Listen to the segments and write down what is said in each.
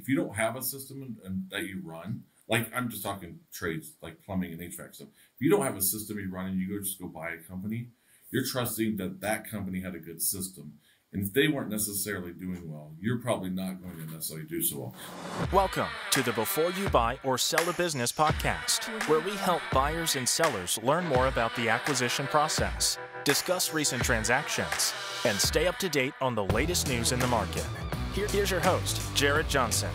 if you don't have a system and that you run, like I'm just talking trades like plumbing and HVAC stuff. If you don't have a system you run and you just go buy a company, you're trusting that that company had a good system. And if they weren't necessarily doing well, you're probably not going to necessarily do so well. Welcome to the Before You Buy or Sell a Business podcast, where we help buyers and sellers learn more about the acquisition process, discuss recent transactions, and stay up to date on the latest news in the market. Here's your host, Jared Johnson.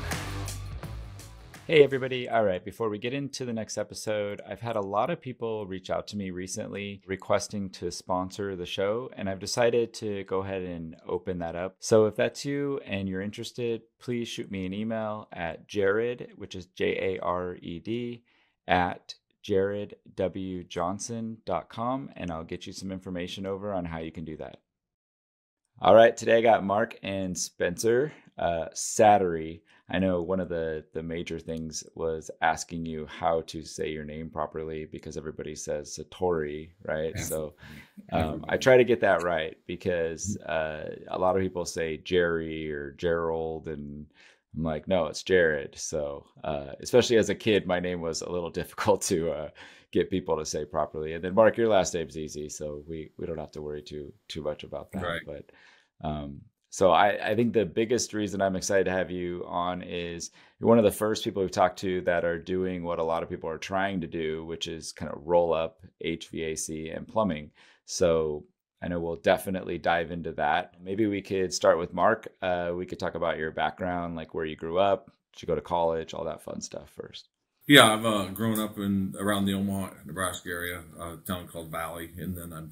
Hey everybody. All right, before we get into the next episode, I've had a lot of people reach out to me recently requesting to sponsor the show, and I've decided to go ahead and open that up. So if that's you and you're interested, please shoot me an email at Jared, which is Jared, at jaredwjohnson.com, and I'll get you some information over on how you can do that. All right, today I got Marc and Spencer Satorie. I know one of the major things was asking you how to say your name properly because everybody says Satorie, right? Yeah. So I try to get that right because a lot of people say Jerry or Gerald, and I'm like, no, it's Jared. So especially as a kid, my name was a little difficult to get people to say properly. And then Marc, your last name's easy, so we don't have to worry too much about that. Right. But so I think the biggest reason I'm excited to have you on is you're one of the first people we've talked to that are doing what a lot of people are trying to do, which is kind of roll up HVAC and plumbing. So I know we'll definitely dive into that. Maybe we could start with Marc. We could talk about your background, like where you grew up, did you go to college, all that fun stuff first. Yeah, I've grown up around the Omaha, Nebraska area, a town called Valley, and then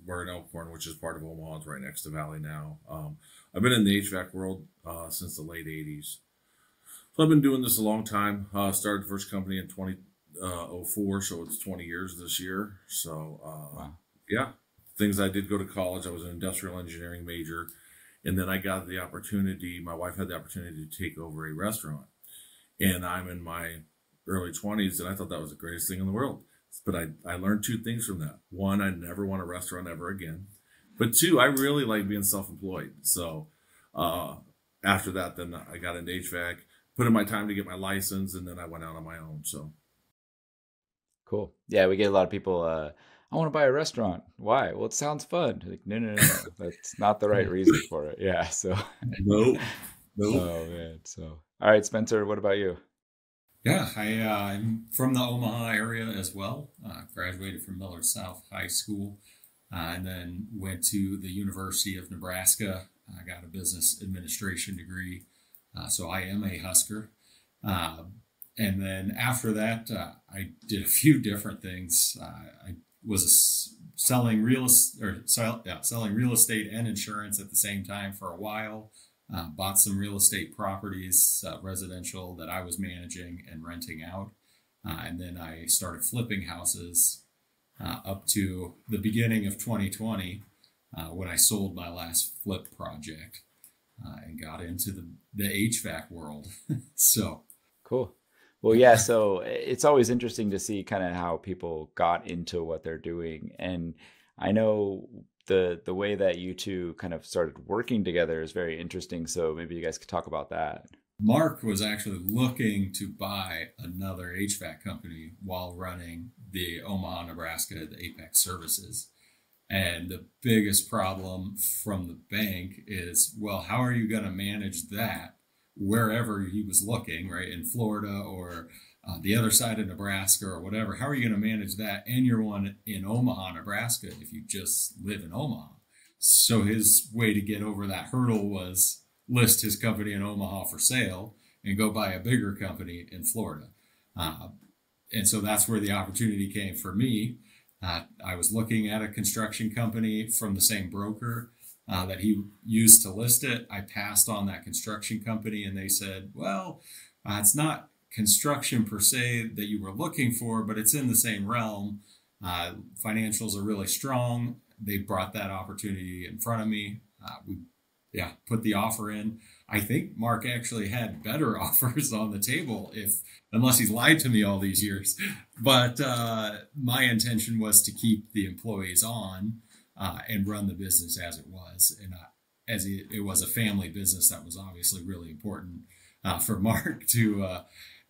we're in Elkhorn, which is part of Omaha. It's right next to Valley now. I've been in the HVAC world since the late 80s. So I've been doing this a long time. Started the first company in 2004, so it's 20 years this year. So, wow. Yeah, things I did go to college. I was an industrial engineering major, and then I got the opportunity, my wife had the opportunity to take over a restaurant, and I'm in my early 20s, and I thought that was the greatest thing in the world. But I learned two things from that. One, I never want a restaurant ever again. But two, I really like being self-employed. So after that, then I got into HVAC, put in my time to get my license, and then I went out on my own. So cool. Yeah, we get a lot of people, I want to buy a restaurant. Why? Well, it sounds fun. Like, no. That's not the right reason for it. Yeah, so. Nope. Oh, man. So, all right, Spencer, what about you? Yeah, I'm from the Omaha area as well. Graduated from Millard South High School and then went to the University of Nebraska. I got a business administration degree, so I am a Husker. And then after that, I did a few different things. I was selling real estate and insurance at the same time for a while. Bought some real estate properties, residential, that I was managing and renting out. And then I started flipping houses up to the beginning of 2020 when I sold my last flip project and got into the HVAC world. So cool. Well, yeah, so it's always interesting to see kind of how people got into what they're doing. And I know the way that you two kind of started working together is very interesting. So maybe you guys could talk about that. Marc was actually looking to buy another HVAC company while running the Omaha, Nebraska, the Apex services. And the biggest problem from the bank is, well, how are you going to manage that wherever he was looking, right? In Florida or the other side of Nebraska or whatever. How are you going to manage that? And you're one in Omaha, Nebraska, if you just live in Omaha. So his way to get over that hurdle was list his company in Omaha for sale and go buy a bigger company in Florida. And so that's where the opportunity came for me. I was looking at a construction company from the same broker that he used to list it. I passed on that construction company and they said, well, it's not construction per se that you were looking for, but it's in the same realm. Financials are really strong. They brought that opportunity in front of me. We put the offer in. I think Marc actually had better offers on the table, unless he's lied to me all these years. But my intention was to keep the employees on and run the business as it was. And as it was a family business, that was obviously really important. for Marc to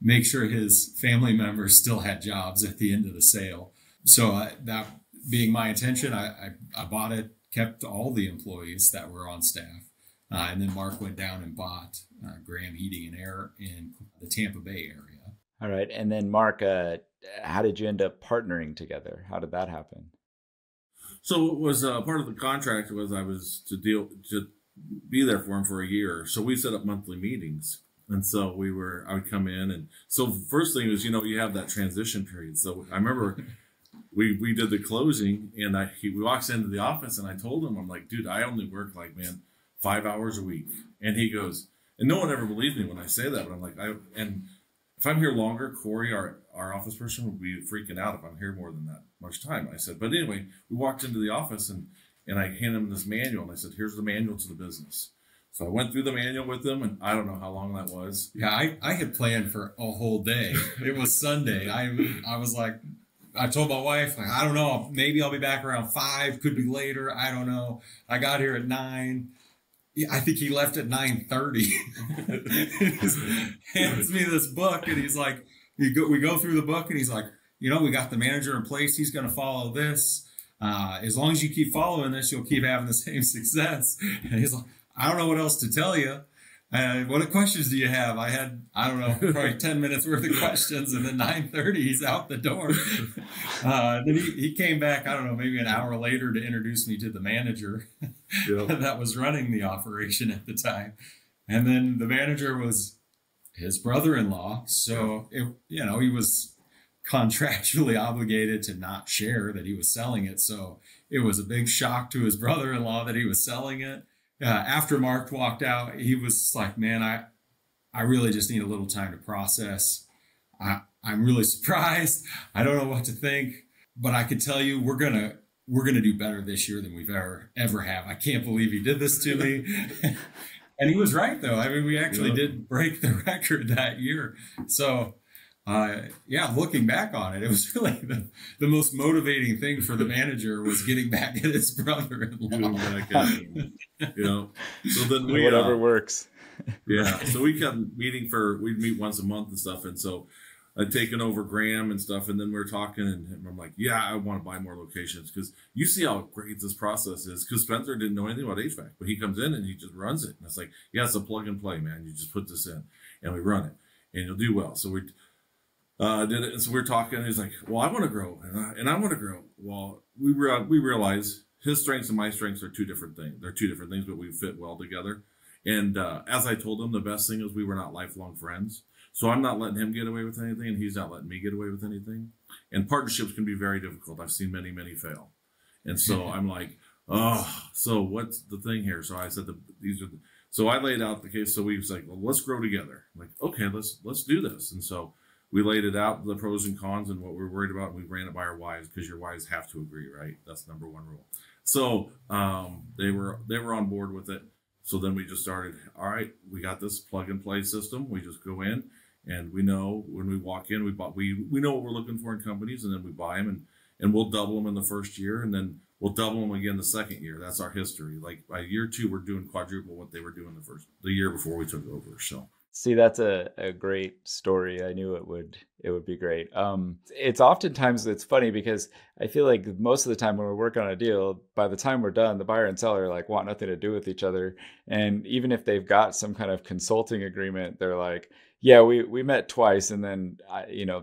make sure his family members still had jobs at the end of the sale. So that being my intention, I bought it, kept all the employees that were on staff. And then Marc went down and bought Graham Heating and Air in the Tampa Bay area. All right. And then Marc, how did you end up partnering together? How did that happen? So it was part of the contract was I was to be there for him for a year. So we set up monthly meetings. And so I would come in. And so first thing was, you have that transition period. So I remember we did the closing, and he walks into the office, and I told him, I'm like, dude, I only work 5 hours a week. And he goes, and no one ever believes me when I say that, but I'm like, and if I'm here longer, Corey, our office person, would be freaking out if I'm here more than that much time. I said, but anyway, we walked into the office, and I handed him this manual, and I said, here's the manual to the business. So I went through the manual with them, and I don't know how long that was. Yeah, I had planned for a whole day. It was Sunday. I was like, I told my wife, I don't know, maybe I'll be back around 5, could be later. I don't know. I got here at 9. I think he left at 9:30. He hands me this book, and he's like, we go through the book, and he's like, we got the manager in place. He's going to follow this. As long as you keep following this, you'll keep having the same success. And he's like, I don't know what else to tell you. What questions do you have? I had, I don't know, probably 10 minutes worth of questions, and then 9:30, he's out the door. Then he came back, I don't know, maybe an hour later to introduce me to the manager that was running the operation at the time. And then the manager was his brother-in-law. So, he was contractually obligated to not share that he was selling it. So it was a big shock to his brother-in-law that he was selling it. After Marc walked out, he was like, man, I really just need a little time to process. I'm really surprised. I don't know what to think, but I could tell you we're gonna do better this year than we've ever have. I can't believe he did this to me. And he was right, though. I mean, we actually did break the record that year. So, looking back on it, it was really the most motivating thing for the manager was getting back at his brother-in-law. So then whatever works. So we kept we'd meet once a month and stuff. And so I'd taken over Graham and stuff. And then we were talking, and I'm like, yeah, I want to buy more locations, because you see how great this process is. Because Spencer didn't know anything about HVAC, but he comes in and he just runs it. And it's like, yeah, it's a plug and play, man. You just put this in and we run it and you'll do well. So we did it. And so we were talking, and he's like, well, I want to grow, and I want to grow. Well, we realize his strengths and my strengths are two different things. They're two different things, but we fit well together. And as I told him, the best thing is we were not lifelong friends. So I'm not letting him get away with anything, and he's not letting me get away with anything. And partnerships can be very difficult. I've seen many, many fail. And so I'm like, so what's the thing here? So I said, so I laid out the case. So we was like, well, let's grow together. I'm like, okay, let's do this. And so we laid it out, the pros and cons and what we're worried about. And we ran it by our wives, because your wives have to agree, right? That's number one rule. So they were on board with it. So then we just started, all right, we got this plug and play system. We just go in, and we know when we walk in, we know what we're looking for in companies, and then we buy them, and we'll double them in the first year, and then we'll double them again the second year. That's our history. Like by year 2, we're doing quadruple what they were doing the year before we took over. So. See, that's a great story. I knew it would be great. It's oftentimes, it's funny because I feel like most of the time when we're working on a deal, by the time we're done, the buyer and seller want nothing to do with each other. And even if they've got some kind of consulting agreement, they're like, yeah, we met twice, and then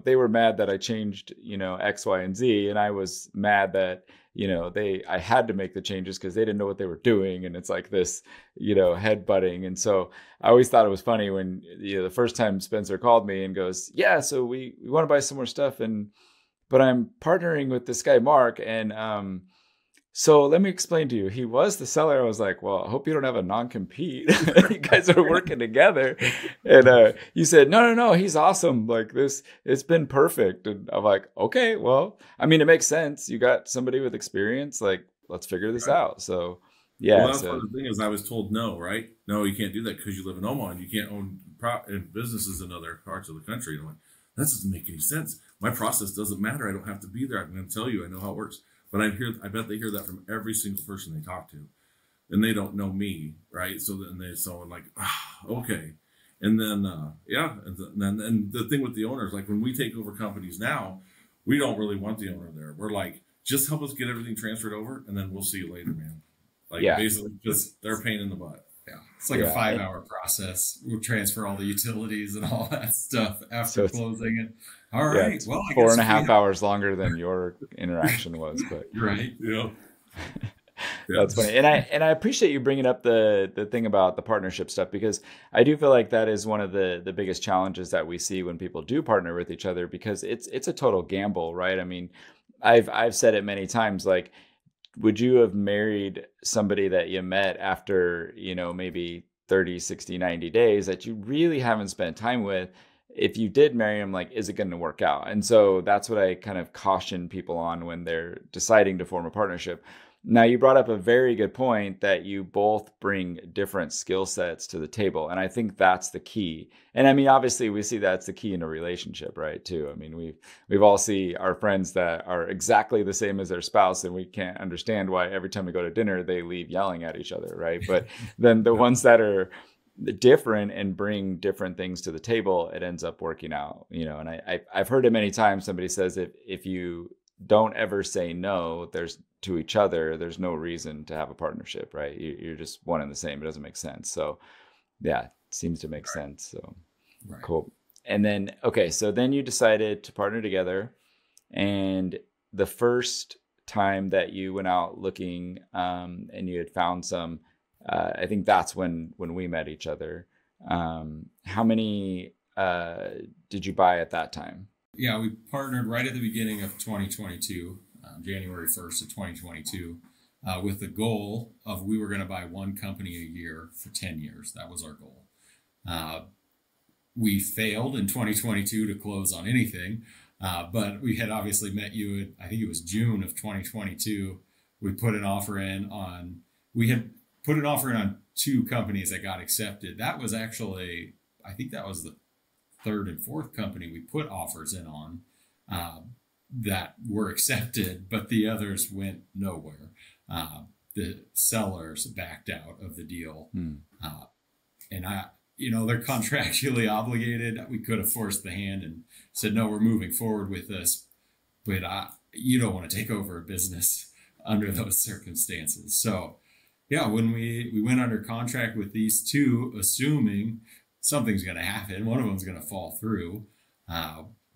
they were mad that I changed X, Y, and Z, and I was mad that I had to make the changes because they didn't know what they were doing, and it's like this head butting. And so I always thought it was funny when the first time Spencer called me and goes, yeah, so we want to buy some more stuff, but I'm partnering with this guy Marc, and so let me explain to you. He was the seller. I was like, well, I hope you don't have a non-compete. You guys are working together. And he said, no, he's awesome. Like this, it's been perfect. And I'm like, okay, well, I mean, it makes sense. You got somebody with experience. Like, let's figure this out. So, yeah. Well, that's the thing is I was told no, right? No, you can't do that because you live in Omaha and you can't own businesses in other parts of the country. And I'm like, that doesn't make any sense. My process doesn't matter. I don't have to be there. I'm going to tell you. I know how it works. But I bet they hear that from every single person they talk to, and they don't know me, right? So then I'm like, okay. And then, and the thing with the owners, like when we take over companies now, we don't really want the owner there. We're like, just help us get everything transferred over, and then we'll see you later, man. Like basically, just they're a pain in the butt. Yeah, it's like a 5-hour process. We'll transfer all the utilities and all that stuff after closing it. All right. Well, I 4.5 hours longer than your interaction was, but right. Yeah. That's funny. And I appreciate you bringing up the thing about the partnership stuff, because I do feel like that is one of the biggest challenges that we see when people do partner with each other, because it's a total gamble, right? I mean, I've said it many times, like, would you have married somebody that you met after, maybe 30, 60, 90 days that you really haven't spent time with? If you did marry them, like, is it going to work out? And so that's what I kind of caution people on when they're deciding to form a partnership. Now, you brought up a very good point that you both bring different skill sets to the table. And I think that's the key. And I mean, obviously, we see that's the key in a relationship, right, too. I mean, we've all see our friends that are exactly the same as their spouse, and we can't understand why every time we go to dinner, they leave yelling at each other, right? But then the ones that are different and bring different things to the table, it ends up working out, And I've heard it many times. Somebody says if you don't ever say no to each other, there's no reason to have a partnership, right? You're just one and the same. It doesn't make sense. So yeah, it seems to make sense. So cool. And then, okay, so then you decided to partner together, and the first time that you went out looking and you had found some, I think that's when we met each other. How many did you buy at that time? Yeah, we partnered right at the beginning of 2022, January 1st of 2022, with the goal of we were going to buy one company a year for 10 years. That was our goal. We failed in 2022 to close on anything, but we had obviously met you I think it was June of 2022. We put an offer in on 2 companies that got accepted. That was actually, I think that was the 3rd and 4th company we put offers in on that were accepted, but the others went nowhere. The sellers backed out of the deal. And they're contractually obligated. We could have forced the hand and said, no, we're moving forward with this, but you don't want to take over a business under those circumstances. So yeah, when we went under contract with these 2, assuming something's going to happen. One of them's going to fall through.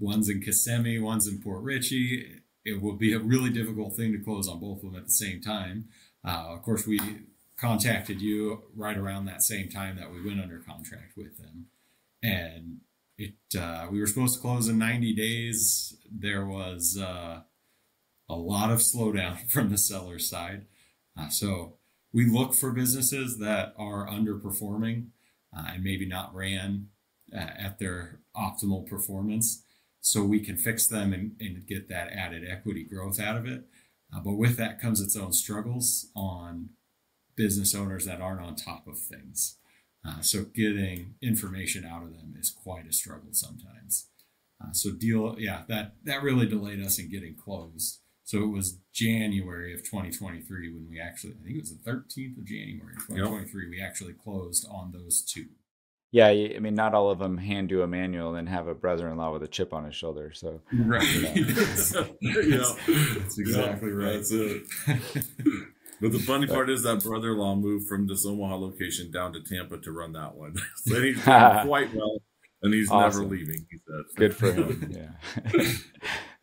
One's in Kissimmee, one's in Port Richey. It will be a really difficult thing to close on both of them at the same time. Of course, we contacted you right around that same time that we went under contract with them. And we were supposed to close in 90 days. There was a lot of slowdown from the seller side. So we look for businesses that are underperforming and maybe not ran at their optimal performance, so we can fix them and get that added equity growth out of it. But with that comes its own struggles on business owners that aren't on top of things. So getting information out of them is quite a struggle sometimes. That really delayed us in getting closed. So it was January of 2023 when we actually, I think it was the 13th of January 2023, we actually closed on those 2. Yeah, I mean, not all of them hand you a manual and have a brother-in-law with a chip on his shoulder. So right, that's exactly right. That's it. But the funny part is that brother-in-law moved from this Omaha location down to Tampa to run that one. So he's doing quite well, and he's never leaving, he said. Good for him. Yeah.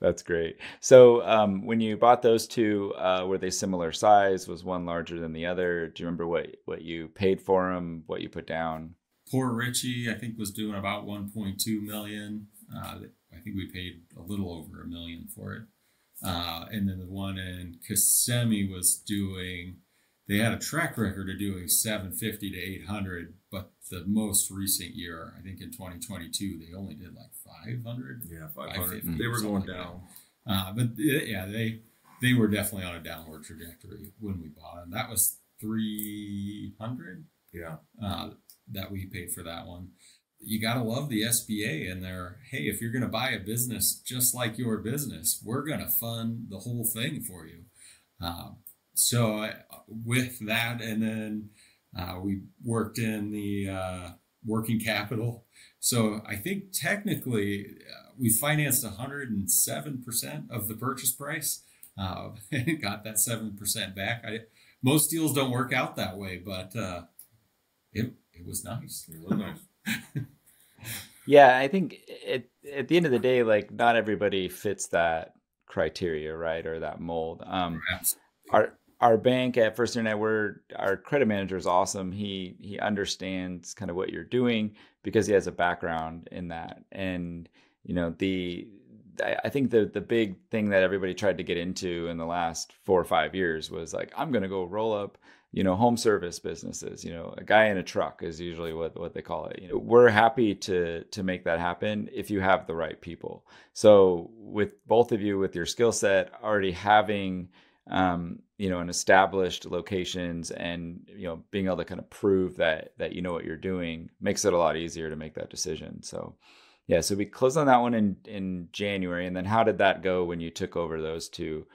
That's great. So when you bought those 2, were they similar size? Was one larger than the other? Do you remember what you paid for them, what you put down? Port Richey, I think, was doing about 1.2 million. I think we paid a little over $1 million for it. And then the one in Kissimmee they had a track record of doing 750 to 800, but the most recent year, I think in 2022, they only did like 500. Yeah, 500. They were going down. But yeah, they were definitely on a downward trajectory when we bought them. That was 300. Yeah. That we paid for that one. You got to love the SBA and hey, if you're going to buy a business just like your business, we're going to fund the whole thing for you. So with that, and then we worked in the working capital. So I think technically we financed 107% of the purchase price and got that 7% back. Most deals don't work out that way, but it was nice. It was nice. Yeah, I think at the end of the day, like not everybody fits that criteria, right, or that mold. Our bank at First Internet, our credit manager is awesome. He understands kind of what you're doing because he has a background in that. And I think the big thing that everybody tried to get into in the last 4 or 5 years was like, I'm going to go roll up, home service businesses. A guy in a truck is usually what they call it. We're happy to make that happen if you have the right people. So with both of you, with your skill set, already having an established locations and being able to kind of prove that you know what you're doing makes it a lot easier to make that decision. So yeah, so we closed on that one in January. And then how did that go when you took over those two?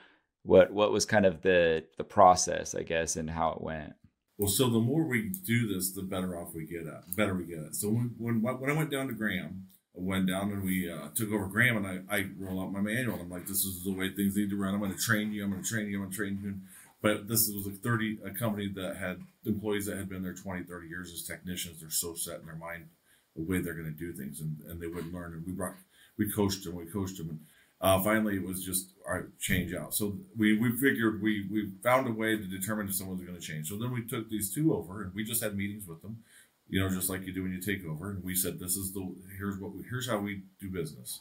What was kind of the process, I guess, and how it went? Well, so the more we do this, the better off we get it. So when I went down to Graham, I went down and we took over Graham, and I roll out my manual. I'm like, this is the way things need to run. I'm going to train you. But this was a company that had employees that had been there 20, 30 years as technicians. They're so set in their mind the way they're going to do things, and they wouldn't learn. And we coached them. And finally, it was just, all right, change out. So we figured we found a way to determine if someone was going to change. So then we took these two over, and we just had meetings with them, just like you do when you take over. And we said, here's how we do business.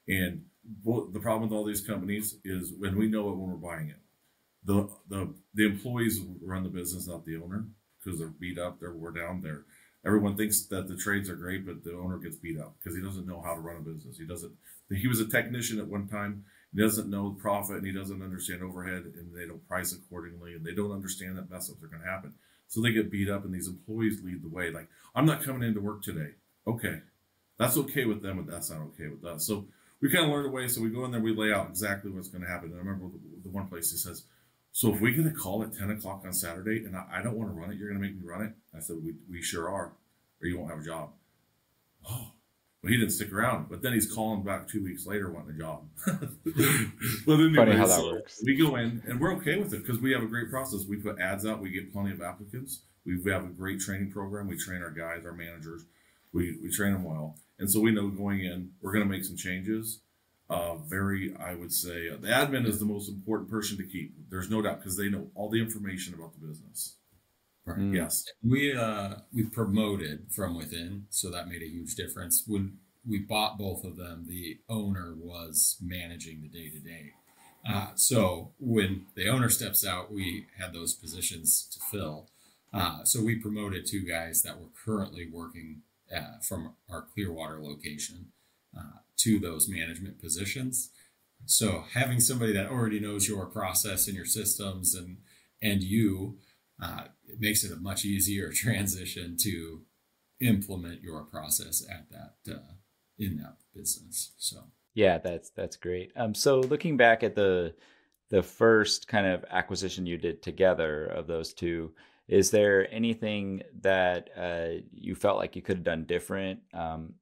And the problem with all these companies is when we know it when we're buying it. The employees run the business, not the owner, because they're beat up, they're wore down. Everyone thinks that the trades are great, but the owner gets beat up because he doesn't know how to run a business. He was a technician at one time. He doesn't know profit, and he doesn't understand overhead, and they don't price accordingly, and they don't understand that mess ups are going to happen. So they get beat up, and these employees lead the way. Like, I'm not coming into work today. Okay. That's okay with them, but that's not okay with us. So we kind of learned a way. So we go in there, we lay out exactly what's going to happen. And I remember the one place he says, so if we get a call at 10 o'clock on Saturday and I don't want to run it, you're going to make me run it? I said, we sure are, or you won't have a job. Oh, well, he didn't stick around. But then he's calling back 2 weeks later wanting a job. But anyway, funny how that works. We go in and we're okay with it because we have a great process. We put ads out. We get plenty of applicants. We have a great training program. We train our guys, our managers. We train them well. And so we know going in, we're going to make some changes. I would say the admin is the most important person to keep. There's no doubt because they know all the information about the business. Right. Yes. We promoted from within, so that made a huge difference. When we bought both of them, the owner was managing the day-to-day. So when the owner steps out, we had those positions to fill. So we promoted 2 guys that were currently working from our Clearwater location to those management positions. So having somebody that already knows your process and your systems and you, it makes it a much easier transition to implement your process at that in that business. So yeah, that's great. So looking back at the first kind of acquisition you did together of those two, is there anything that you felt like you could have done different?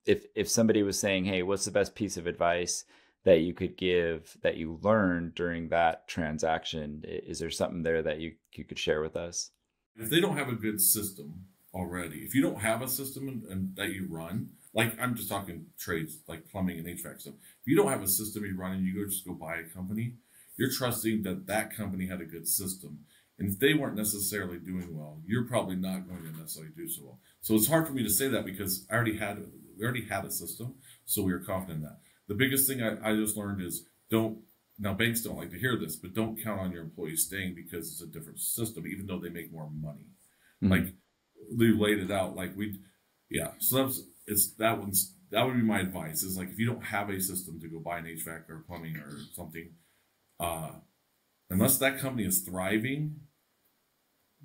If somebody was saying, hey, what's the best piece of advice that you could give that you learned during that transaction? Is there something there that you could share with us? If they don't have a good system already, if you don't have a system and that you run, like I'm just talking trades, like plumbing and HVAC stuff. If you don't have a system you run and you just go buy a company, you're trusting that company had a good system. And if they weren't necessarily doing well, you're probably not going to necessarily do so well. So it's hard for me to say that because we already had a system, so we were confident in that. The biggest thing I just learned is now banks don't like to hear this, but don't count on your employees staying because it's a different system, even though they make more money. Mm-hmm. Like we laid it out, So that would be my advice is like if you don't have a system to go buy an HVAC or plumbing or something, unless that company is thriving,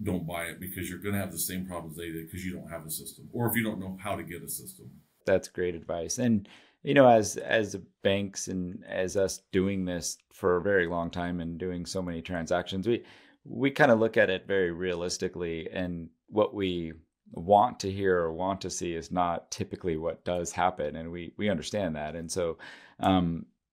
don't buy it because you're going to have the same problems they did because you don't have a system or if you don't know how to get a system. That's great advice. And, as banks and as us doing this for a very long time and doing so many transactions, we kind of look at it very realistically. And what we want to hear or want to see is not typically what does happen. And we understand that. And so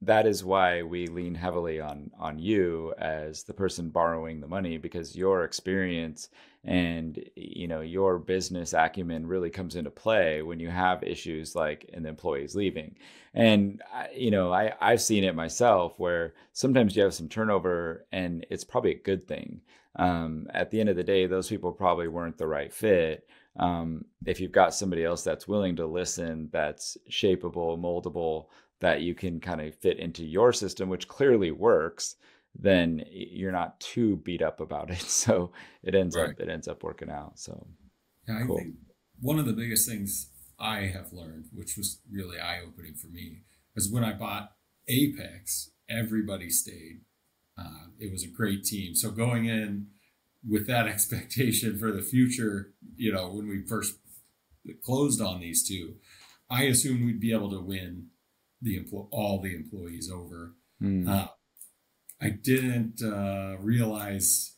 that is why we lean heavily on you as the person borrowing the money, because your experience and, you know, your business acumen really comes into play when you have issues like an employee's leaving. And, you know, I've seen it myself where sometimes you have some turnover and it's probably a good thing. At the end of the day, those people probably weren't the right fit. If you've got somebody else that's willing to listen, that's shapeable, moldable, that you can kind of fit into your system, which clearly works, then you're not too beat up about it. So it ends up working out. So yeah, cool. I think one of the biggest things I have learned, which was really eye-opening for me, was when I bought Apex, everybody stayed. It was a great team. So going in with that expectation for the future, you know, when we first closed on these two, I assumed we'd be able to win all the employees over. I didn't realize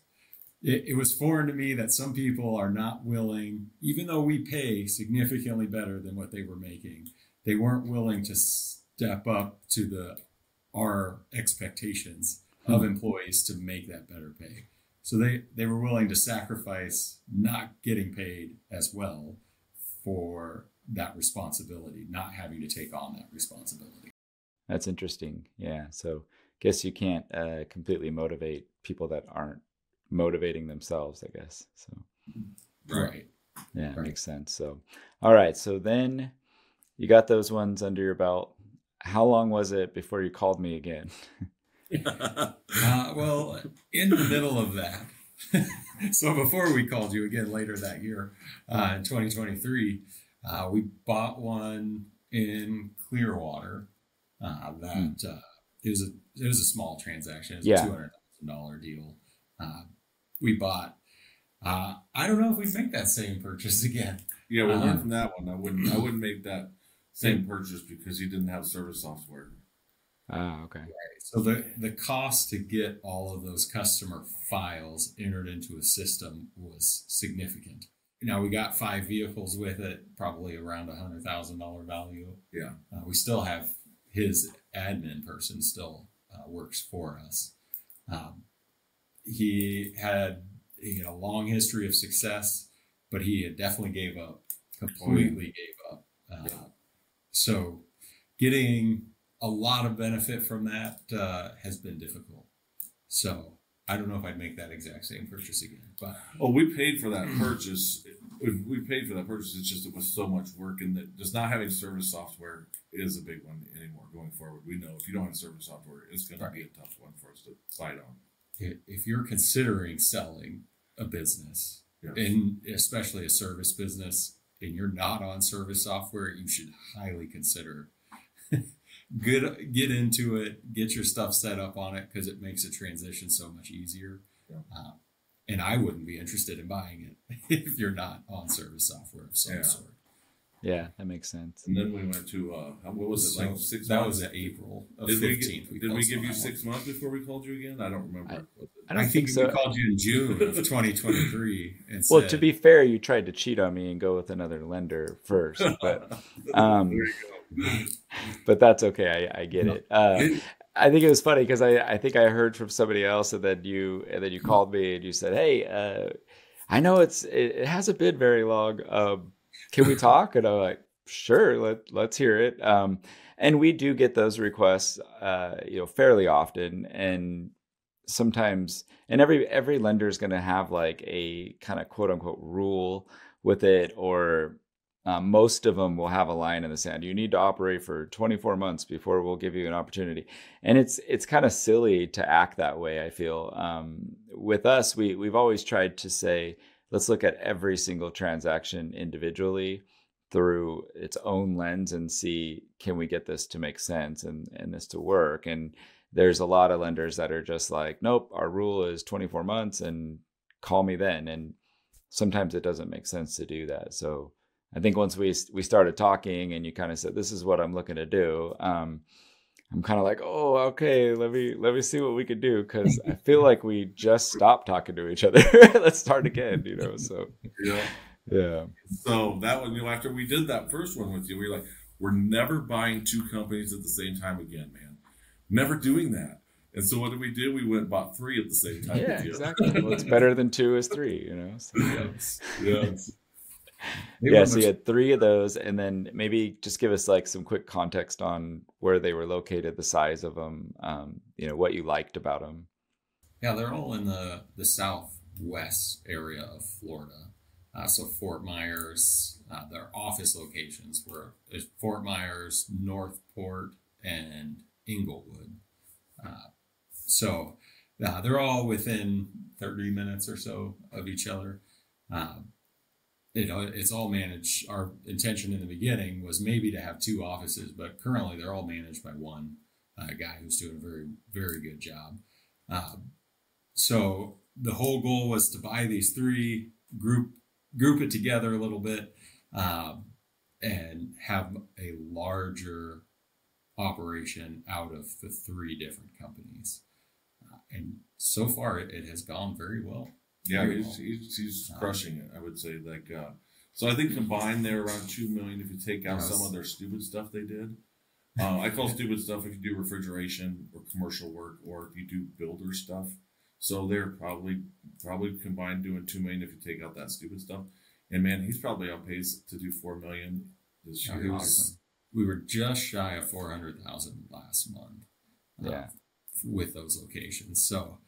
it was foreign to me that some people are not willing, even though we pay significantly better than what they were making, they weren't willing to step up to our expectations of employees to make that better pay. So they were willing to sacrifice not getting paid as well for that responsibility, not having to take on that responsibility. That's interesting. Yeah. So I guess you can't completely motivate people that aren't motivating themselves, I guess. So right. Yeah, right. Makes sense. So all right. So then you got those ones under your belt. How long was it before you called me again? Well, in the middle of that, so before we called you again later that year, in 2023, we bought one in Clearwater. It was a small transaction. It was a $200,000 deal. We bought. I don't know if we'd make that same purchase again. Yeah, we learned from that one. I wouldn't make that same purchase because he didn't have service software. Okay. Right. So the cost to get all of those customer files entered into a system was significant. Now we got 5 vehicles with it, probably around $100,000 value. Yeah. We still have his admin person still works for us. He had a long history of success, but he had definitely gave up, completely gave up. So getting a lot of benefit from that has been difficult. So I don't know if I'd make that exact same purchase again. But we paid for that purchase. We paid for that purchase. It's just it was so much work, and that just not having service software is a big one anymore going forward. We know if you don't have service software, it's going to be a tough one for us to fight on. If you're considering selling a business, and especially a service business, and you're not on service software, you should highly consider get into it, get your stuff set up on it, because it makes a transition so much easier. Yeah. And I wouldn't be interested in buying it if you're not on service software of some sort. Yeah, that makes sense. And then we went to, what was it, like 6 months? That was in April of 15th. Did we give you 6 months before we called you again? I don't remember. I think so. We called you in June of 2023. And well, to be fair, you tried to cheat on me and go with another lender first. But there you go. But that's okay. I get it. I think it was funny because I think I heard from somebody else, and then you called me and you said, "Hey, I know it hasn't been very long. Can we talk?" And I'm like, "Sure, let's hear it." And we do get those requests, fairly often, and sometimes, and every lender is going to have like a kind of quote unquote rule with it, or most of them will have a line in the sand. You need to operate for 24 months before we'll give you an opportunity. And it's kind of silly to act that way, I feel. With us, we've always tried to say, let's look at every single transaction individually through its own lens and see, can we get this to make sense and this to work? And there's a lot of lenders that are just like, nope, our rule is 24 months and call me then. And sometimes it doesn't make sense to do that. So I think once we started talking and you kind of said, this is what I'm looking to do, I'm kind of like, oh, okay, let me see what we could do, because I feel like we just stopped talking to each other. Let's start again, so Yeah. So that one, after we did that first one with you, we were like, we're never buying two companies at the same time again, man. Never doing that. And so what did we do? We went and bought three at the same time Yeah, with you. exactly. Well, it's better than two is three, So. Yes. Yes. They Yeah, were so you much, had three of those, and then maybe just give us like some quick context on where they were located, the size of them, what you liked about them. yeah, they're all in the southwest area of Florida. So Fort Myers, their office locations were Fort Myers, Northport, and Inglewood. So they're all within 30 minutes or so of each other. It's all managed. Our intention in the beginning was maybe to have two offices, but currently they're all managed by one guy who's doing a very, very good job. So the whole goal was to buy these three, group it together a little bit, and have a larger operation out of the three different companies. And so far, it has gone very well. Yeah, he's crushing it. I would say so. I think combined they're around 2 million if you take out some of their stupid stuff they did. I call stupid stuff if you do refrigeration or commercial work, or if you do builder stuff. So they're probably combined doing 2 million if you take out that stupid stuff. And man, he's probably on pace to do 4 million this year. Awesome. We were just shy of 400,000 last month. Yeah, with those locations. So.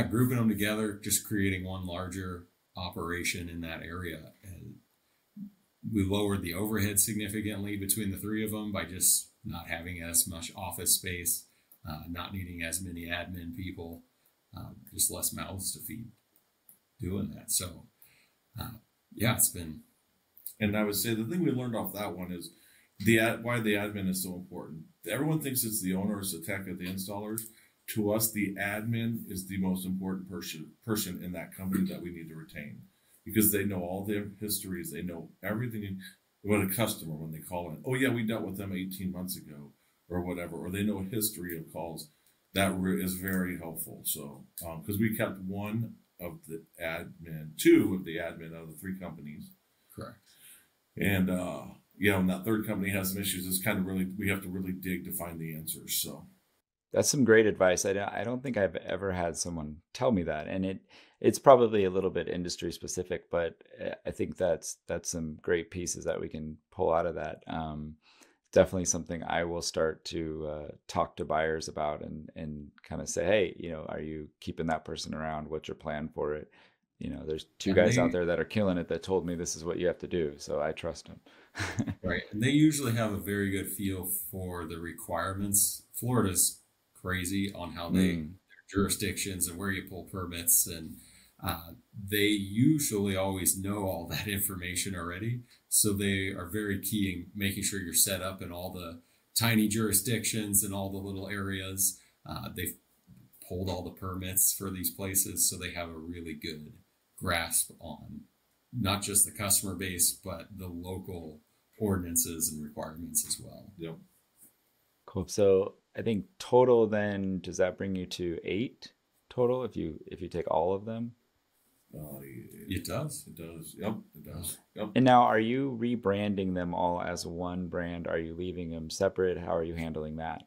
Grouping them together, just creating one larger operation in that area. And we lowered the overhead significantly between the three of them by just not having as much office space, not needing as many admin people, just less mouths to feed doing that. So, it's been. And I would say the thing we learned off that one is why the admin is so important. Everyone thinks it's the owners, the tech, or the installers. To us, the admin is the most important person in that company that we need to retain, because they know all their histories. They know everything about a customer when they call in. Oh, yeah, we dealt with them 18 months ago or whatever, or they know a history of calls. That is very helpful. So, because we kept two of the admin out of the three companies. Correct. And, when that third company has some issues, it's kind of we have to really dig to find the answers. So. that's some great advice. I don't think I've ever had someone tell me that, and it's probably a little bit industry specific, but I think that's some great pieces that we can pull out of that. Definitely something I will start to talk to buyers about and kind of say, hey, are you keeping that person around? What's your plan for it? There's two guys out there that are killing it that told me this is what you have to do, so I trust them. Right, and they usually have a very good feel for the requirements. Florida's crazy on how their jurisdictions and where you pull permits, and they usually always know all that information already. So they are very key in making sure you're set up in all the tiny jurisdictions and all the little areas. They've pulled all the permits for these places, so they have a really good grasp on not just the customer base, but the local ordinances and requirements as well. Yep. Cool. So I think total then, does that bring you to 8 total if you take all of them? It does. It does. Yep. It does. Yep. And now, are you rebranding them all as one brand? Are you leaving them separate? How are you handling that?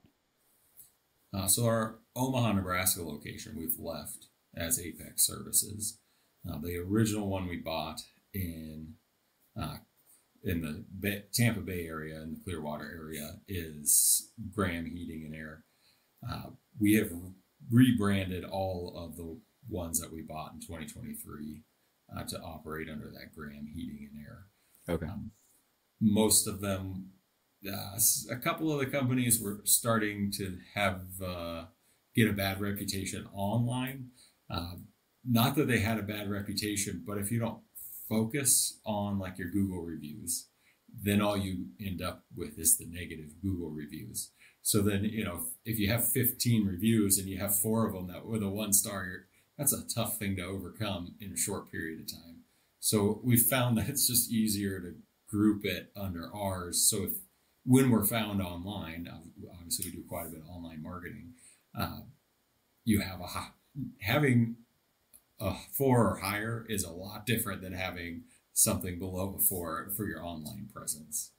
So our Omaha, Nebraska location we've left as Apex Services. The original one we bought in the Tampa Bay area, in the Clearwater area, is Graham Heating and Air. We have rebranded all of the ones that we bought in 2023 to operate under that Graham Heating and Air. Okay. Most of them, a couple of the companies were starting to have get a bad reputation online. Not that they had a bad reputation, but if you don't focus on like your Google reviews, then all you end up with is the negative Google reviews. So then, if you have 15 reviews and you have 4 of them that were the 1-star, that's a tough thing to overcome in a short period of time. So we found that it's just easier to group it under ours. So when we're found online, obviously we do quite a bit of online marketing, you have having a 4 or higher is a lot different than having something below for your online presence.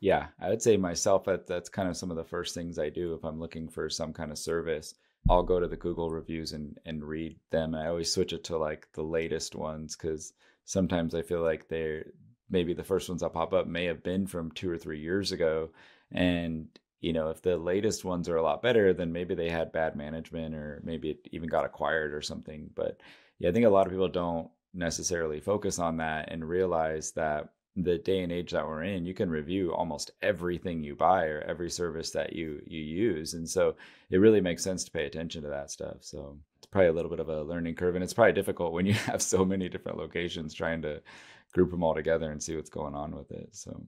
Yeah, I would say myself that's kind of some of the first things I do if I'm looking for some kind of service. I'll go to the Google reviews and read them. I always switch it to like the latest ones because sometimes I feel like they're maybe the first ones that pop up may have been from 2 or 3 years ago. And, if the latest ones are a lot better, then maybe they had bad management or maybe it even got acquired or something. But yeah, I think a lot of people don't necessarily focus on that and realize that the day and age that we're in, you can review almost everything you buy or every service that you use. And so it really makes sense to pay attention to that stuff. So it's probably a little bit of a learning curve, and it's probably difficult when you have so many different locations trying to group them all together and see what's going on with it. So,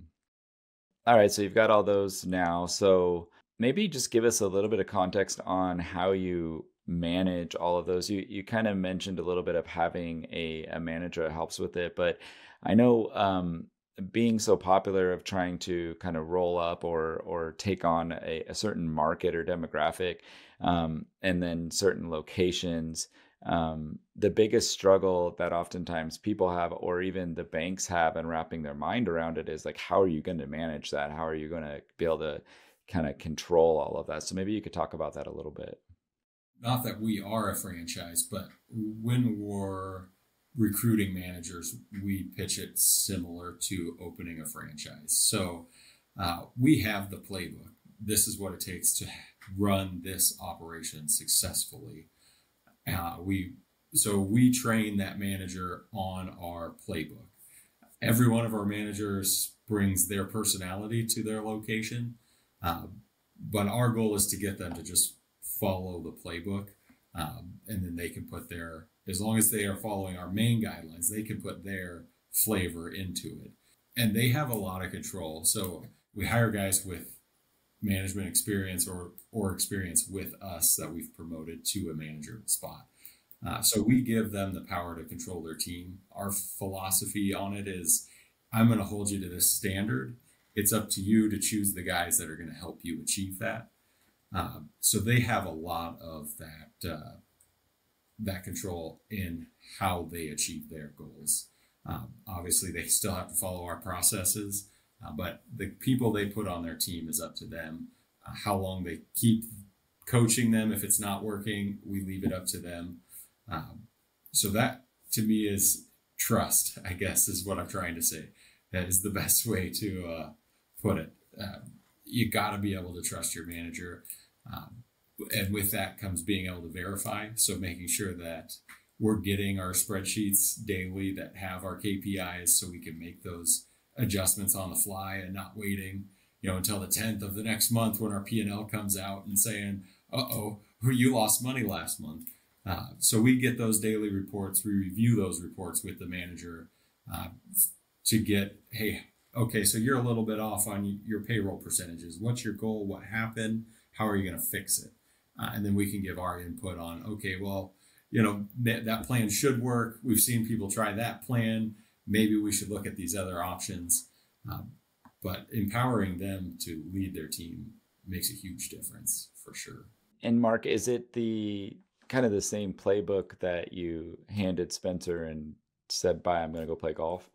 all right, so you've got all those now. So maybe just give us a little bit of context on how you manage all of those. You kind of mentioned a little bit of having a manager that helps with it, but I know being so popular of trying to kind of roll up or take on a certain market or demographic, and then certain locations. The biggest struggle that oftentimes people have, or even the banks have, and wrapping their mind around it is like, how are you going to manage that? How are you going to be able to kind of control all of that? So maybe you could talk about that a little bit. Not that we are a franchise, but when we're recruiting managers, we pitch it similar to opening a franchise. So we have the playbook. This is what it takes to run this operation successfully. We train that manager on our playbook. Every one of our managers brings their personality to their location, but our goal is to get them to just follow the playbook, and then they can put their, as long as they are following our main guidelines, they can put their flavor into it. And they have a lot of control. So we hire guys with management experience or experience with us that we've promoted to a manager spot. So we give them the power to control their team. Our philosophy on it is, I'm going to hold you to this standard. It's up to you to choose the guys that are going to help you achieve that. So they have a lot of that control in how they achieve their goals. Obviously, they still have to follow our processes, but the people they put on their team is up to them. How long they keep coaching them, if it's not working, we leave it up to them. So that, to me, is trust, I guess, is what I'm trying to say. That is the best way to put it. You got to be able to trust your manager. And with that comes being able to verify. So making sure that we're getting our spreadsheets daily that have our KPIs so we can make those adjustments on the fly and not waiting, until the 10th of the next month when our P&L comes out and saying, you lost money last month. So we get those daily reports. We review those reports with the manager to get, hey, okay, so you're a little bit off on your payroll percentages. What's your goal? What happened? How are you going to fix it? And then we can give our input on, okay, well, that plan should work. We've seen people try that plan. Maybe we should look at these other options. But empowering them to lead their team makes a huge difference for sure. And Mark, is it the kind of the same playbook that you handed Spencer and said, bye, I'm going to go play golf?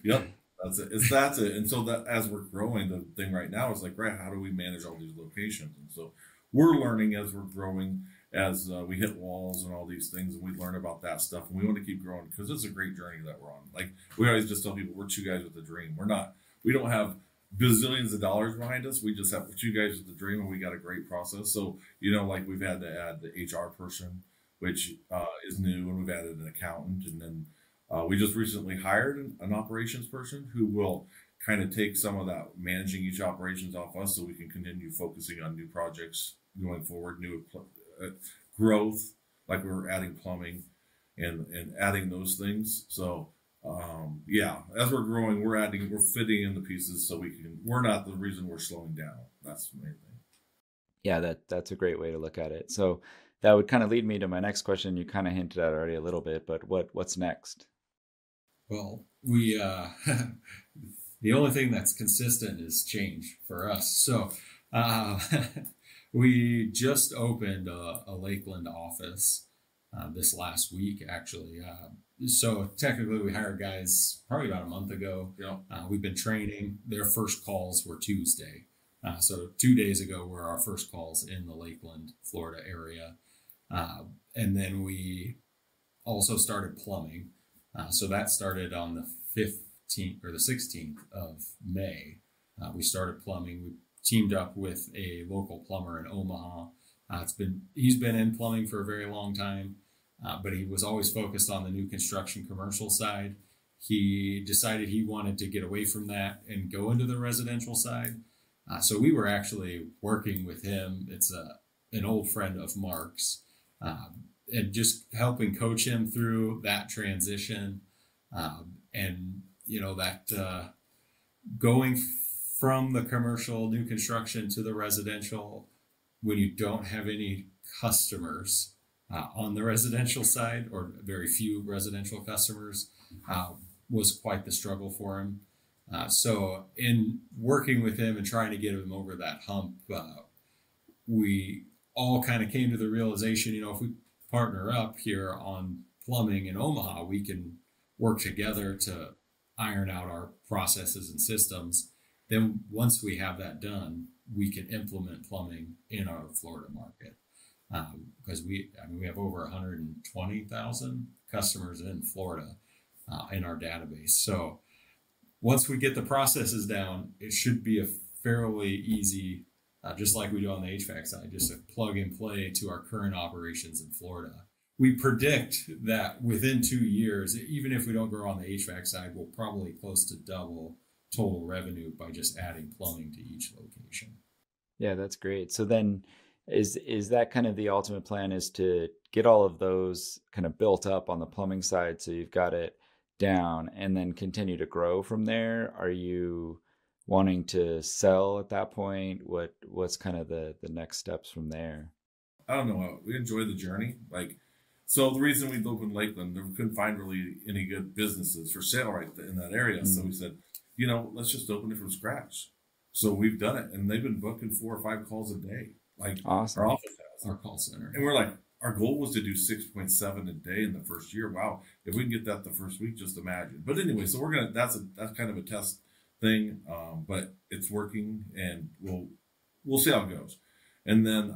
Yep. That's it. And so that as we're growing, the thing right now is like, right, how do we manage all these locations? And so we're learning as we're growing, as we hit walls and all these things, and we learn about that stuff. And we want to keep growing because it's a great journey that we're on. Like we always just tell people, we're two guys with a dream. We don't have bazillions of dollars behind us. We just have two guys with the dream, and we got a great process. So, like we've had to add the HR person, which is new, and we've added an accountant, and then we just recently hired an operations person who will kind of take some of that managing each operations off us so we can continue focusing on new projects going forward, new growth, like we're adding plumbing and adding those things. So, as we're growing, we're fitting in the pieces so we're not the reason we're slowing down. That's the main thing. Yeah, that's a great way to look at it. So that would kind of lead me to my next question. You kind of hinted at already a little bit, but what's next? Well, we the only thing that's consistent is change for us. So we just opened a Lakeland office, this last week, actually. So technically, we hired guys probably about a month ago. Yeah. We've been training. Their first calls were Tuesday. So 2 days ago were our first calls in the Lakeland, Florida area. And then we also started plumbing. So that started on the 15th or the 16th of May. We started plumbing. We teamed up with a local plumber in Omaha. He's been in plumbing for a very long time, but he was always focused on the new construction commercial side. He decided he wanted to get away from that and go into the residential side. So we were actually working with him. It's an old friend of Marc's, and just helping coach him through that transition. And, that going from the commercial new construction to the residential, when you don't have any customers on the residential side, or very few residential customers, was quite the struggle for him. So in working with him and trying to get him over that hump, we all kind of came to the realization, if we partner up here on plumbing in Omaha, we can work together to iron out our processes and systems. Then once we have that done, we can implement plumbing in our Florida market. Because we have over 120,000 customers in Florida in our database. So once we get the processes down, it should be a fairly easy, just like we do on the HVAC side, just a plug and play to our current operations in Florida. We predict that within 2 years, even if we don't grow on the HVAC side, we'll probably close to double total revenue by just adding plumbing to each location. Yeah, that's great. So then is that kind of the ultimate plan, is to get all of those kind of built up on the plumbing side so you've got it down and then continue to grow from there? Are you wanting to sell at that point? What's kind of the next steps from there? I don't know. We enjoy the journey. So the reason we opened Lakeland, we couldn't find really any good businesses for sale right in that area. Mm-hmm. So we said, let's just open it from scratch. So we've done it, and they've been booking 4 or 5 calls a day. Awesome. Our office has. Our call center. And we're like, our goal was to do 6.7 a day in the first year. Wow. If we can get that the first week, just imagine. But anyway, so that's kind of a test thing. But it's working, and we'll see how it goes. And then,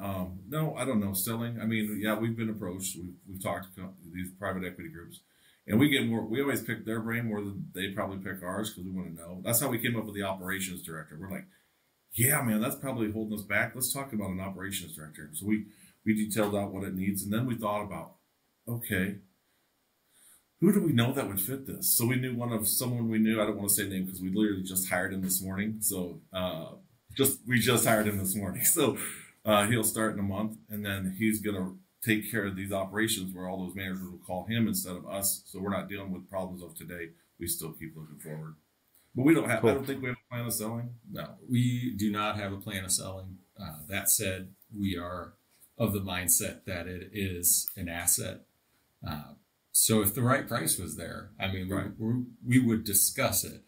no, I don't know, selling. We've been approached. We've talked to these private equity groups, and we always pick their brain more than they probably pick ours, because we want to know. That's how we came up with the operations director. We're like, yeah, man, that's probably holding us back. Let's talk about an operations director. So we detailed out what it needs, and then we thought about, okay, who do we know that would fit this? So we knew someone we knew. I don't want to say name because we literally just hired him this morning. So we just hired him this morning. So he'll start in a month, and then he's going to take care of these operations where all those managers will call him instead of us. So we're not dealing with problems of today. We still keep looking forward. But we don't have, cool. I don't think we have a plan of selling. No, we do not have a plan of selling. That said, we are of the mindset that it is an asset. So if the right price was there, right. we would discuss it.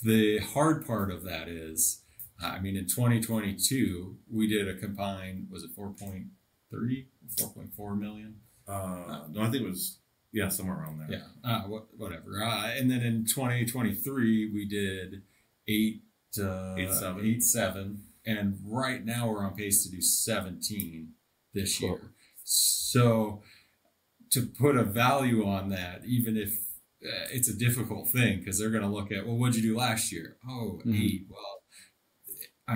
The hard part of that is, in 2022, we did a combined, was it 4.3, 4.4 million? No, I think it was, somewhere around there. Yeah, whatever. And then in 2023, we did 8.7. And right now we're on pace to do 17 this year. So to put a value on that, even if it's a difficult thing, because they're going to look at, well, what'd you do last year? Oh, 8. Well,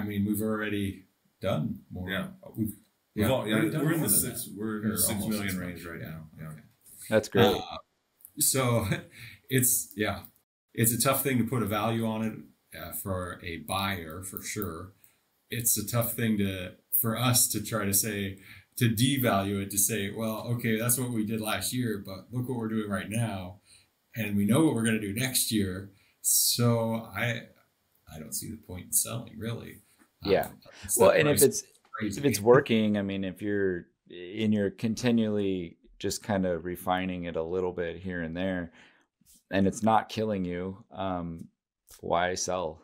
we've already done more. Yeah. We're in the 6 million range right now. Yeah. Okay. That's great. So it's a tough thing to put a value on it for a buyer, for sure. It's a tough thing for us to try to say, to devalue it, to say, well, okay, that's what we did last year, but look what we're doing right now. And we know what we're going to do next year. So I don't see the point in selling, really. Yeah. Well, and if it's working, if you're continually just kind of refining it a little bit here and there, and it's not killing you, why sell?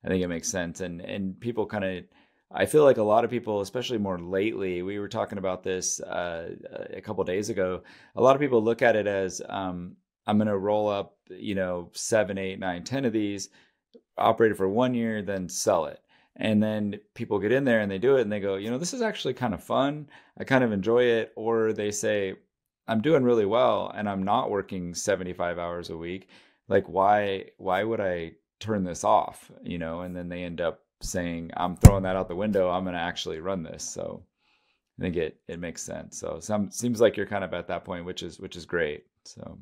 I think it makes sense. And people kind of I feel like a lot of people, especially more lately, we were talking about this a couple of days ago. A lot of people look at it as I'm going to roll up, 7, 8, 9, 10 of these, operate it for 1 year, then sell it. And then people get in there and they do it and they go, this is actually kind of fun. I kind of enjoy it. Or they say, I'm doing really well and I'm not working 75 hours a week. Like, why would I turn this off? And then they end up saying, I'm throwing that out the window. I'm going to actually run this. So I think it makes sense. So seems like you're kind of at that point, which is great. So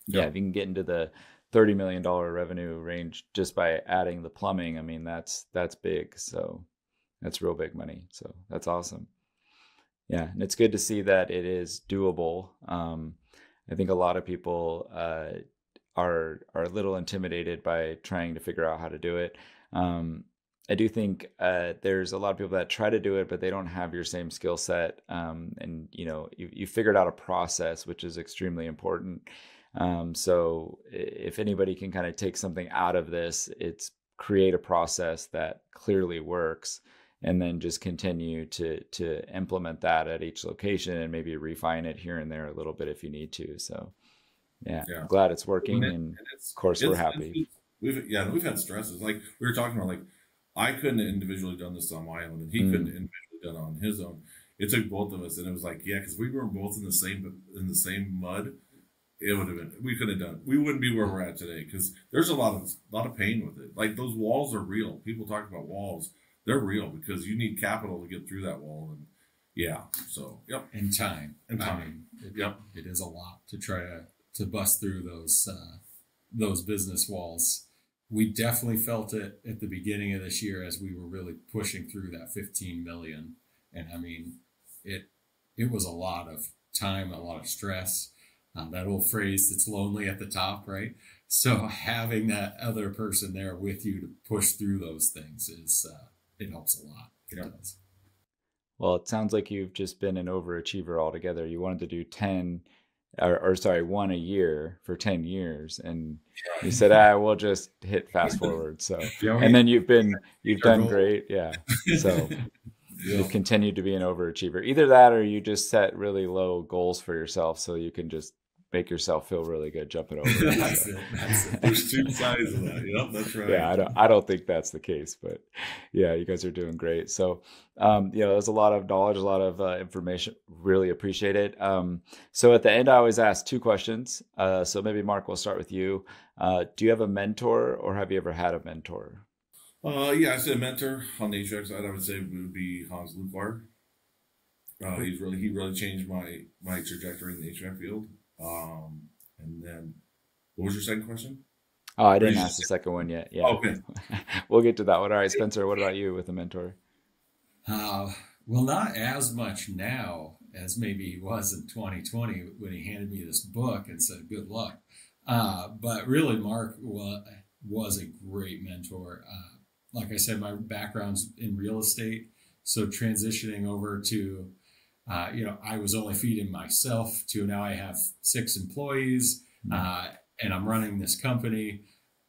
yeah, if you can get into the $30 million revenue range just by adding the plumbing, I mean, that's big. So that's real big money. So that's awesome. Yeah. And it's good to see that it is doable. I think a lot of people are a little intimidated by trying to figure out how to do it. I do think there's a lot of people that try to do it, but they don't have your same skill set. And you figured out a process, which is extremely important. So if anybody can kind of take something out of this, it's create a process that clearly works, and then just continue to implement that at each location and maybe refine it here and there a little bit if you need to. So yeah. I'm glad it's working, and of course we're happy. We've had stresses. Like we were talking about, like I couldn't have individually done this on my own, and he couldn't have individually done it on his own. It took both of us, and it was like, because we were both in the same mud. It would have been, we could have done it. We wouldn't be where we're at today, because there's a lot of pain with it. Like those walls are real. People talk about walls. They're real because you need capital to get through that wall. And And time. It is a lot to try to bust through those business walls. We definitely felt it at the beginning of this year as we were really pushing through that 15 million. And I mean, it was a lot of time, a lot of stress. That old phrase, it's lonely at the top, right? So having that other person there with you to push through those things it helps a lot. It does. Well, it sounds like you've just been an overachiever altogether. You wanted to do 1 a year for 10 years. And you said, we'll just hit fast forward. So, and then you've done great. Yeah. So you've continued to be an overachiever. Either that, or you just set really low goals for yourself so you can just make yourself feel really good jumping over. That's it. There's two sides of that. Yep, that's right. Yeah, I don't think that's the case, but yeah, you guys are doing great. So, there's a lot of knowledge, a lot of information. Really appreciate it. So at the end, I always ask 2 questions. So maybe Marc, we'll start with you. Do you have a mentor, or have you ever had a mentor? I said mentor on the HVAC side. I would say it would be Hans Luklar. He really changed my trajectory in the HVAC field. And then, what was your second question? Oh, I didn't ask the second one yet. Yeah. Okay. We'll get to that one. All right, Spencer, what about you with a mentor? Well, not as much now as maybe he was in 2020 when he handed me this book and said, good luck. But really, Marc was a great mentor. Like I said, my background's in real estate. So transitioning over to I was only feeding myself to now I have 6 employees, and I'm running this company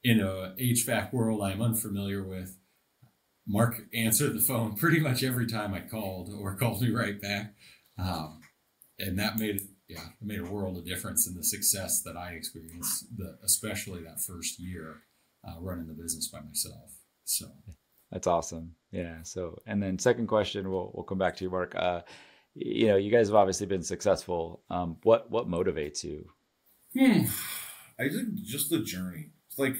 in a HVAC world I'm unfamiliar with. Marc answered the phone pretty much every time I called, or called me right back. And that made a world of difference in the success that I experienced, especially that first year running the business by myself. So that's awesome. Yeah. So, and then second question, we'll come back to you, Marc. You guys have obviously been successful. What motivates you? I think just the journey. It's like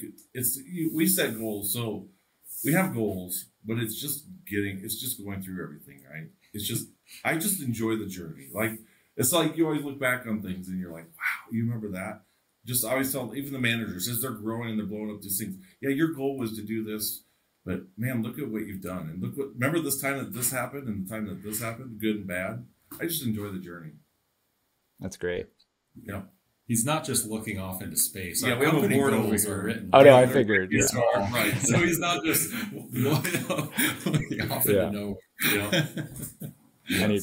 we set goals, so we have goals, but it's just going through everything, right? I just enjoy the journey. Like it's like you always look back on things and you're like, wow, you remember that? Just I always tell even the managers as they're growing and they're blowing up these things. Yeah, your goal was to do this. But man, look at what you've done, and remember this time that this happened, and the time that this happened, good and bad. I just enjoy the journey. That's great. Yeah, he's not just looking off into space. Yeah, we have a board over here. Written. Oh no, I figured. Yeah. Right, so he's not just looking off into nowhere. Yeah. I need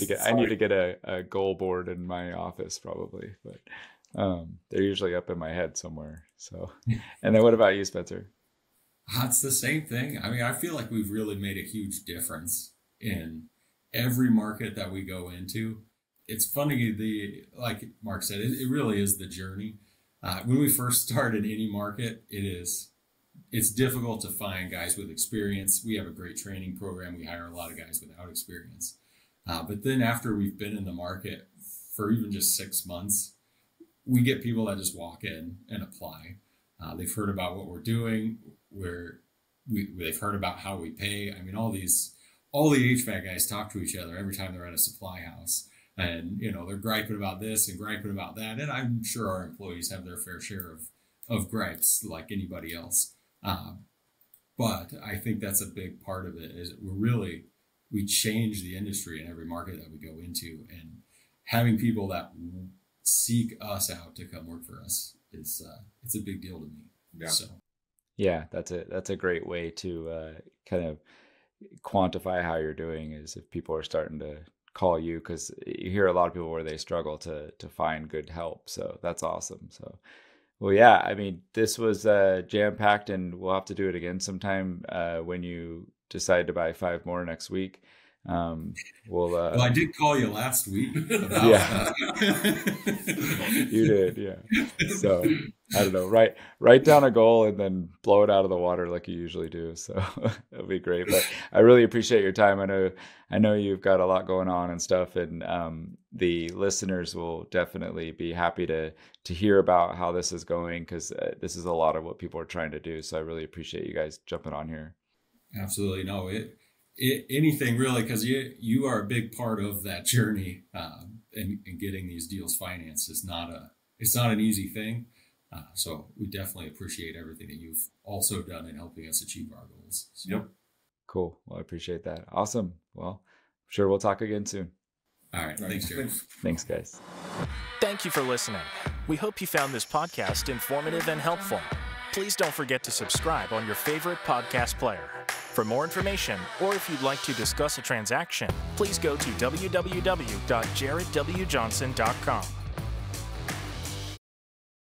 to get a goal board in my office probably, but they're usually up in my head somewhere. So, and then what about you, Spencer? It's the same thing. I mean, I feel like we've really made a huge difference in every market that we go into. It's funny, like Mark said, it really is the journey. When we first start in any market, it's difficult to find guys with experience. We have a great training program. We hire a lot of guys without experience. But then after we've been in the market for even just 6 months, we get people that just walk in and apply. They've heard about what we're doing. They've heard about how we pay. I mean, all the HVAC guys talk to each other every time they're at a supply house. And, they're griping about this and griping about that. And I'm sure our employees have their fair share of gripes like anybody else. But I think that's a big part of it is we change the industry in every market that we go into, and having people that seek us out to come work for us it's a big deal to me. Yeah. So yeah, that's a great way to kind of quantify how you're doing, is if people are starting to call you, because you hear a lot of people where they struggle to find good help. So that's awesome. So, well, yeah, I mean, this was jam-packed, and we'll have to do it again sometime when you decide to buy 5 more next week. Well, I did call you last week about yeah. You did, yeah. So I don't know, write down a goal and then blow it out of the water like you usually do. So that'll be great. But I really appreciate your time. I know you've got a lot going on and stuff, and the listeners will definitely be happy to hear about how this is going, because this is a lot of what people are trying to do. So I really appreciate you guys jumping on here. Absolutely. No, anything really, because you are a big part of that journey, and getting these deals financed is it's not an easy thing. So we definitely appreciate everything that you've also done in helping us achieve our goals. So. Yep. Cool. Well, I appreciate that. Awesome. Well, I'm sure we'll talk again soon. All right. Thanks, Jerry. Thanks, guys. Thank you for listening. We hope you found this podcast informative and helpful. Please don't forget to subscribe on your favorite podcast player. For more information, or if you'd like to discuss a transaction, please go to www.jaredwjohnson.com.